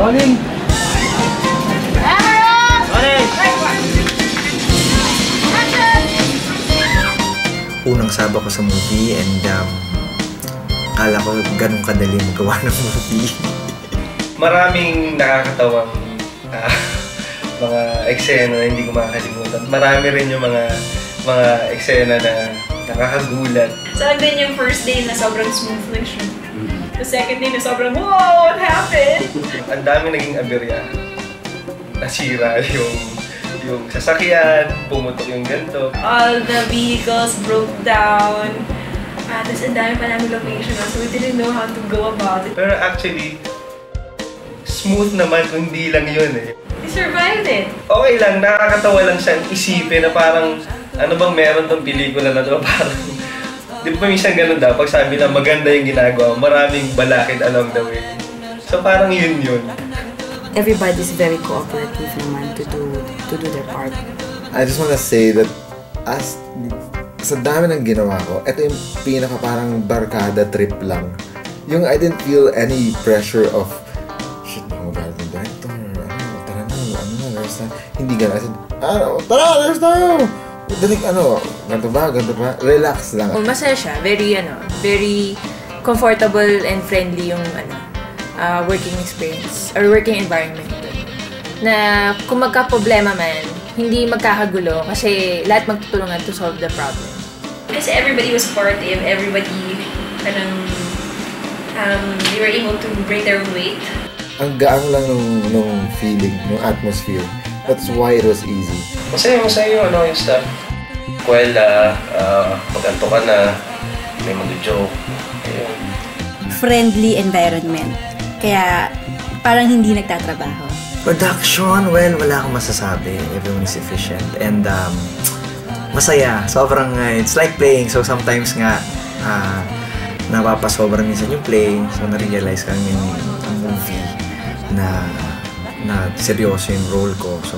Rolling! Unang saba ko sa movie and akala ko ganun kadali magawa ng movie. Maraming nakakatawang mga eksena na hindi ko makakalimutan. Marami rin yung mga eksena na nakakagulat. So, din yung first day na sobrang smooth lang siya. The second day na sobrang, whoa, what happened? Ang dami naging aberya. Nasira yung sasakyan, pumutok yung ganito. All the vehicles broke down. Tapos ang dami pa namin location, so we didn't know how to go about it. Pero actually, smooth naman kung hindi lang yun eh. We survived it. Okay lang, nakakatawa lang siyang isipin na parang ano bang meron tong pelikula na to? Parang, di ba minsan ganun daw, pag sabi na maganda yung ginagawa, maraming balakid along the way. So parang yun. Everybody's very cooperative naman to do their part. I just wanna say that sa dami ng ginawa ko, ito yung pinaka parang barkada trip lang. Yung I didn't feel any pressure of shit, magalit yung director, tara na, there's na. Hindi gano'n. Tara, there's tayo! Ganito ba? Relax lang. Masaya siya. Very comfortable and friendly yung working experience or working environment doon. Na kung magka-problema man, hindi magkakagulo kasi lahat magtutulungan to solve the problem. Kasi everybody was supportive, everybody they were able to bring their weight. Ang gaan lang nung feeling, nung atmosphere. That's why it was easy. Masaya yung stuff. Kuwela, pag-anto ka na, may mag-joke. Ayun. Friendly environment. Kaya parang hindi nagtatrabaho. Production, well, wala akong masasabi. Everyone is efficient. And masaya. Sobrang, it's like playing. So sometimes nga, napapasobra minsan yung play. So na-realize kami yung movie na seryoso yung role ko. So,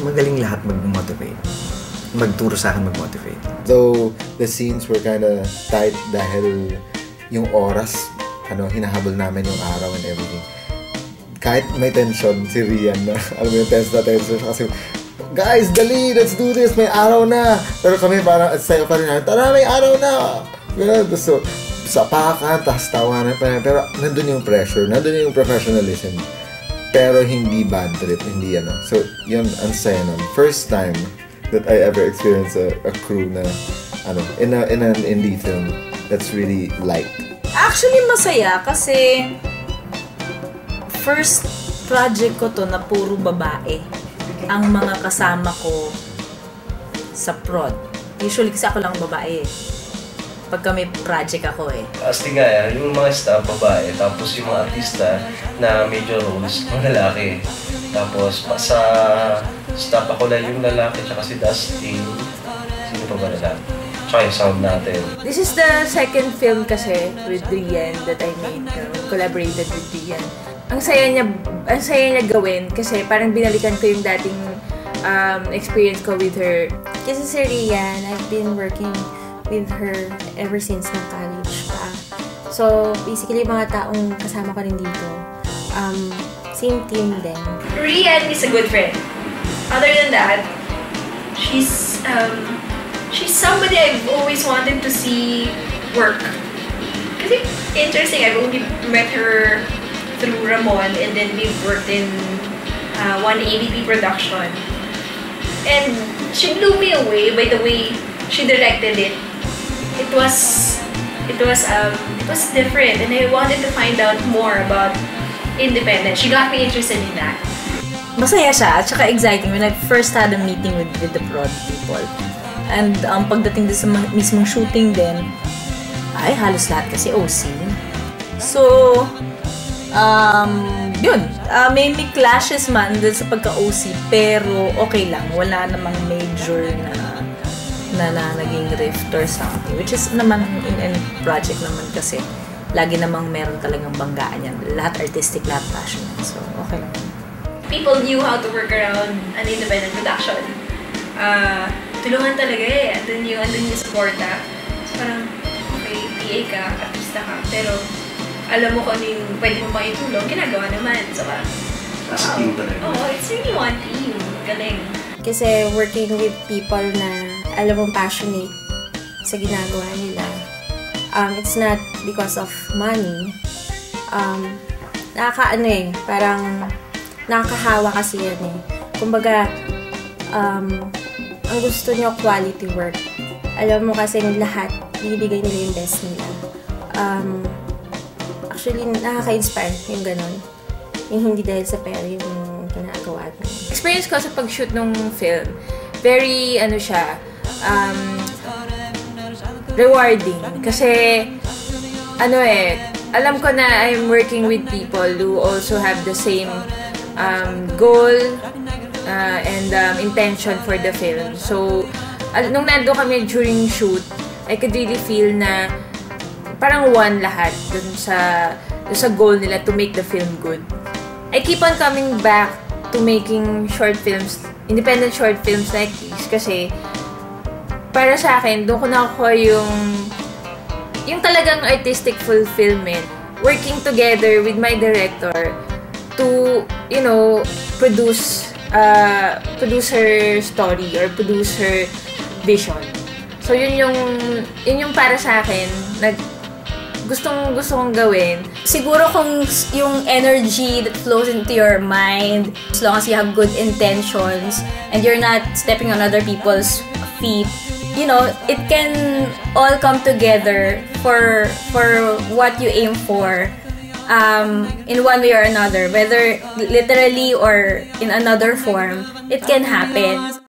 magaling lahat mag-motivate. Magturo sa akin mag-motivate. Though the scenes were kind of tight dahil yung oras, hinahabol namin yung araw and everything. Kahit may tension si Rian na, alam mo yung tension kasi, guys, dali, let's do this, may araw na. Pero kami parang, sayo pa rin namin, tara, may araw na. So, sapakan, tas tawanan pa. Pero nandun yung pressure, nandun yung professionalism. Pero hindi bad trip, hindi So, yun, ang saya nun. First time that I ever experienced a crew na, in an indie film that's really light. Actually, masaya kasi first project ko to na puro babae. Ang mga kasama ko sa prod. Usually kasi ako lang babae pagka may project ako Asti nga yung mga staff babae, tapos yung mga artista na major roles, mga lalaki. Tapos sa staff ako lang yung lalaki, tsaka si Dustin. Sino pa ba lalaki? Tsaka yung sound natin. This is the second film kasi with Rian that I made. Collaborated with Rian. Ang saya niya gawin kasi parang binalikan ko yung dating experience ko with her. Kasi si Rian, I've been working with her ever since ng college pa. So, basically, mga taong kasama ko rin dito, same team din. Rian is a good friend. Other than that, she's somebody I've always wanted to see work. Kasi interesting, I've only met her through Ramon and then we've worked in one ABP production. And she blew me away by the way she directed it. It was different and I wanted to find out more about independence. She got me interested in that. Masaya siya at saka exciting when I first had a meeting with the prod people. And pagdating din sa mismong shooting din, ay halos lahat kasi OC. So, yun. May clashes man din sa pagka-OC pero okay lang. Wala namang major na naging rift or something. Which is naman in any project naman kasi lagi namang meron talagang banggaan yan. Lahat artistic, lahat passionate. So, okay lang. People knew how to work around an independent production. Tulungan talaga andun yung supporta. So parang, okay, PA ka, artista ka, pero alam mo kung ano yung pwede mo pang itulong, ginagawa naman. So, As a team talaga. it's really one team. Galing. Kasi working with people na alam mong passionate sa ginagawa nila, it's not because of money. Parang nakakahawa kasi yan eh. Kumbaga, ang gusto nyo quality work. Alam mo kasi lahat, ibibigay nila yung best nila. Actually, nakaka-inspire yung ganun. Yung hindi dahil sa pera yung ginagawa namin. Experience ko sa pag-shoot ng film, very, rewarding. Kasi, alam ko na I'm working with people who also have the same goal and intention for the film. So, nung nando kami during shoot, I could really feel na parang one lahat dun sa goal nila to make the film good. I keep on coming back to making short films, independent short films like this kasi para sa akin, doon ko nakuha yung talagang artistic fulfillment. Working together with my director to, produce her story or produce her vision. So, yun yung para sa akin, gusto kong gawin. Siguro kung yung energy that flows into your mind, as long as you have good intentions and you're not stepping on other people's feet, it can all come together for what you aim for in one way or another, whether literally or in another form, it can happen.